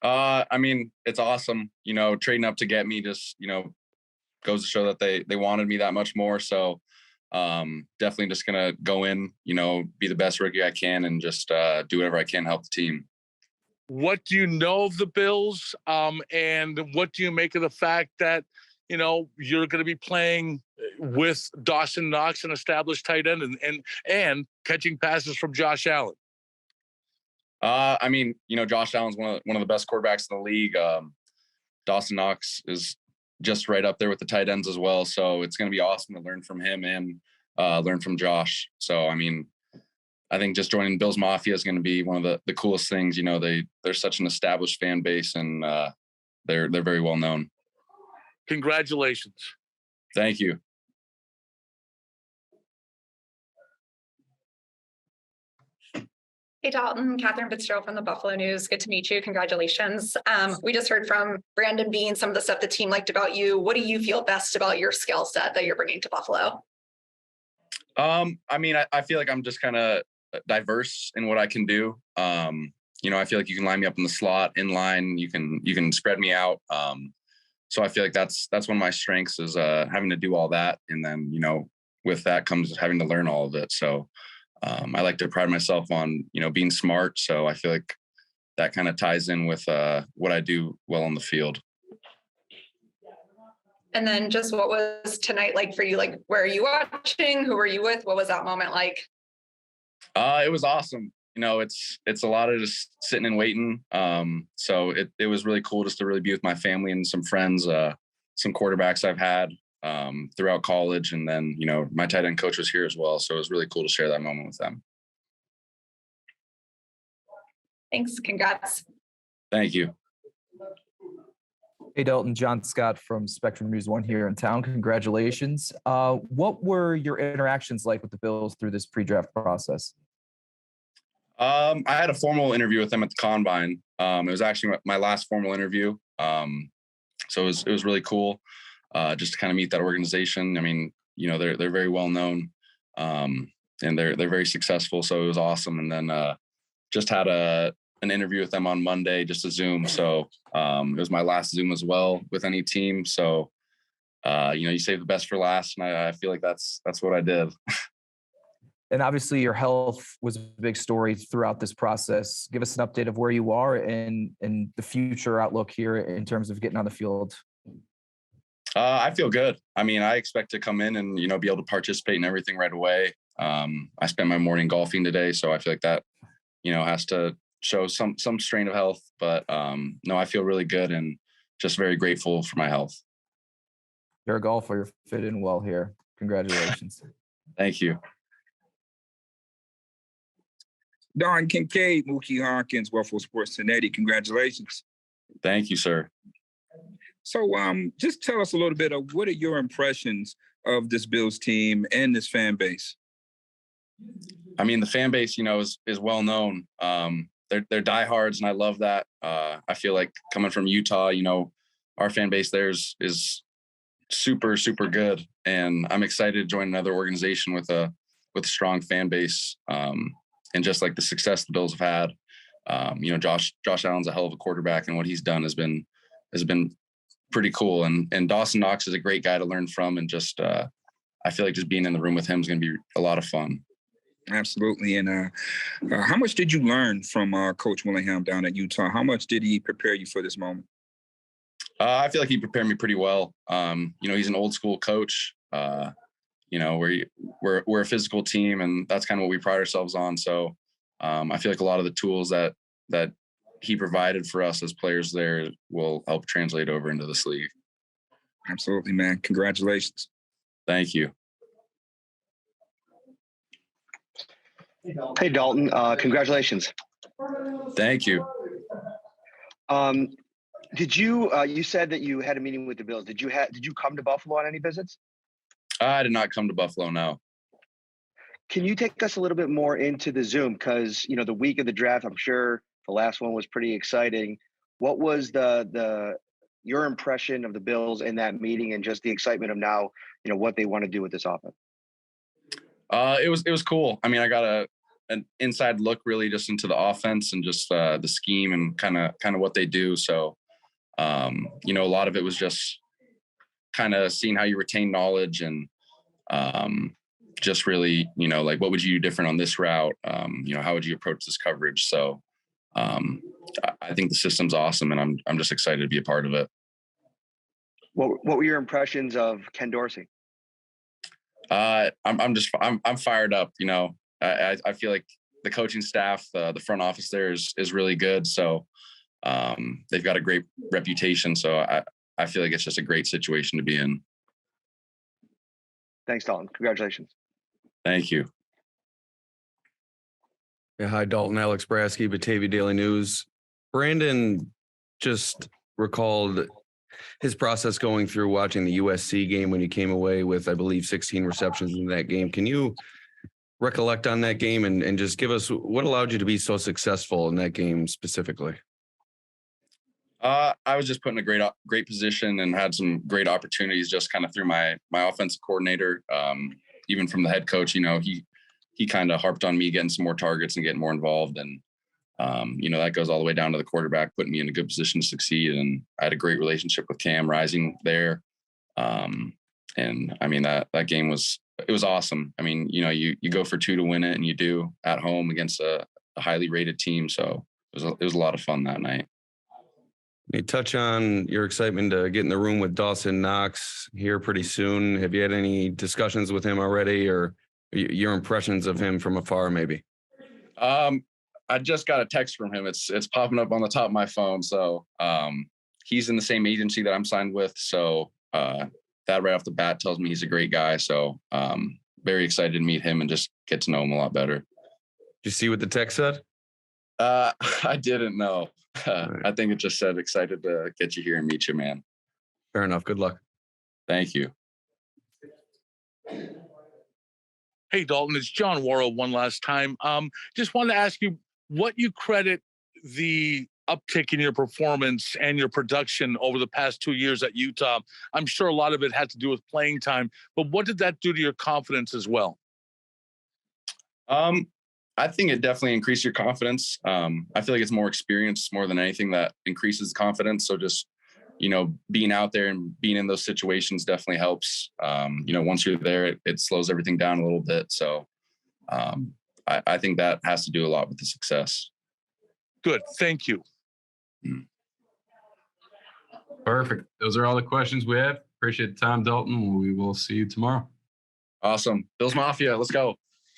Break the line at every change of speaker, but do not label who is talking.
I mean, it's awesome. Trading up to get me just, goes to show that they wanted me that much more. So definitely just gonna go in, be the best rookie I can and just do whatever I can to help the team.
What do you know of the Bills? And what do you make of the fact that, you're going to be playing with Dawson Knox, an established tight end, and catching passes from Josh Allen?
I mean, Josh Allen's one of the best quarterbacks in the league. Dawson Knox is just right up there with the tight ends as well. So it's going to be awesome to learn from him and learn from Josh. So, I mean, I think just joining Bills Mafia is going to be one of the coolest things. They're such an established fan base and they're very well known.
Congratulations.
Thank you.
Hey, Dalton, Catherine Fitzgerald from the Buffalo News. Good to meet you. Congratulations. We just heard from Brandon Beane some of the stuff the team liked about you. What do you feel best about your skill set that you're bringing to Buffalo?
I mean, I feel like I'm just kind of diverse in what I can do. I feel like you can line me up in the slot, in line. You can spread me out. So I feel like that's one of my strengths is having to do all that, and then with that comes having to learn all of it. So I like to pride myself on being smart. So I feel like that kind of ties in with what I do well on the field.
And then just what was tonight like for you? Like, where are you watching? Who were you with? What was that moment like?
It was awesome. It's a lot of just sitting and waiting. So it was really cool just to really be with my family and some friends, some quarterbacks I've had throughout college. And then, my tight end coach was here as well. So it was really cool to share that moment with them.
Thanks. Congrats.
Thank you.
Hey, Dalton, John Scott from Spectrum News 1 here in town. Congratulations. What were your interactions like with the Bills through this pre-draft process?
I had a formal interview with them at the Combine. It was actually my last formal interview. So it was really cool just to kind of meet that organization. I mean, they're very well known and they're very successful. So it was awesome. And then just had an interview with them on Monday, just a Zoom. So it was my last Zoom as well with any team. So, you save the best for last. And I feel like that's what I did.
And obviously your health was a big story throughout this process. Give us an update of where you are and the future outlook here in terms of getting on the field.
I feel good. I mean, I expect to come in and, be able to participate in everything right away. I spent my morning golfing today. So I feel like that, has to show some strain of health, but no, I feel really good and just very grateful for my health.
You're a golfer. You're fit in well here. Congratulations.
Thank you.
Dalton Kincaid, Mookie Hawkins, Waffle Sports Cincinnati. Congratulations.
Thank you, sir.
So just tell us a little bit of what are your impressions of this Bills team and this fan base?
I mean, the fan base, is well known. They're diehards, and I love that. I feel like coming from Utah, our fan base there is super, super good, and I'm excited to join another organization with a strong fan base. And just like the success the Bills have had, Josh Allen's a hell of a quarterback, and what he's done has been pretty cool. And Dawson Knox is a great guy to learn from, and just I feel like just being in the room with him is going to be a lot of fun.
Absolutely. And how much did you learn from Coach Willingham down at Utah? How much did he prepare you for this moment?
I feel like he prepared me pretty well. He's an old school coach. We're a physical team, and that's kind of what we pride ourselves on. So I feel like a lot of the tools that he provided for us as players there will help translate over into this league.
Absolutely, man. Congratulations.
Thank you.
Hey, Dalton. Congratulations.
Thank you.
Did you? You said that you had a meeting with the Bills. Did you come to Buffalo on any visits?
I did not come to Buffalo, no.
Can you take us a little bit more into the Zoom? Because the week of the draft, I'm sure the last one was pretty exciting. What was your impression of the Bills in that meeting, and just the excitement of now, what they want to do with this offense?
It was cool. I mean, I got an inside look really just into the offense and just the scheme and kind of what they do. So, you know, a lot of it was just kind of seeing how you retain knowledge and just really, you know, like what would you do different on this route? You know, how would you approach this coverage? So I think the system's awesome, and I'm just excited to be a part of it.
What were your impressions of Ken Dorsey?
I'm fired up. You know, I feel like the coaching staff, the front office there is really good. So they've got a great reputation. So I feel like it's just a great situation to be in.
Thanks, Dalton. Congratulations.
Thank you.
Yeah, hi, Dalton. Alex Brasky, Batavia Daily News. Brandon just recalled his process going through watching the USC game when he came away with, I believe, 16 receptions in that game. Can you recollect on that game and just give us what allowed you to be so successful in that game specifically?
I was just put in a great position and had some great opportunities just kind of through my offensive coordinator. Even from the head coach, you know, he kind of harped on me getting some more targets and getting more involved. And, you know, that goes all the way down to the quarterback, putting me in a good position to succeed. And I had a great relationship with Cam Rising there. And I mean, that game was awesome. I mean, you know, you go for 2 to win it, and you do at home against a highly rated team. So it was a lot of fun that night.
Can you touch on your excitement to get in the room with Dawson Knox here pretty soon? Have you had any discussions with him already, or your impressions of him from afar, maybe?
I just got a text from him. It's popping up on the top of my phone. So he's in the same agency that I'm signed with. So that right off the bat tells me he's a great guy. So very excited to meet him and just get to know him a lot better.
Did you see what the text said?
I didn't know.
Right.
I think it just said excited to get you here and meet you, man.
Fair enough. Good luck.
Thank you.
Hey, Dalton, it's John Worrell one last time. Just wanted to ask you what you credit the uptick in your performance and your production over the past 2 years at Utah. I'm sure a lot of it had to do with playing time, but what did that do to your confidence as well?
I think it definitely increased your confidence. I feel like it's more experience more than anything that increases confidence. So just, you know, being out there and being in those situations definitely helps. You know, once you're there, it slows everything down a little bit. So I think that has to do a lot with the success.
Good. Thank you.
Perfect. Those are all the questions we have. Appreciate the time, Dalton. We will see you tomorrow.
Awesome. Bills Mafia. Let's go.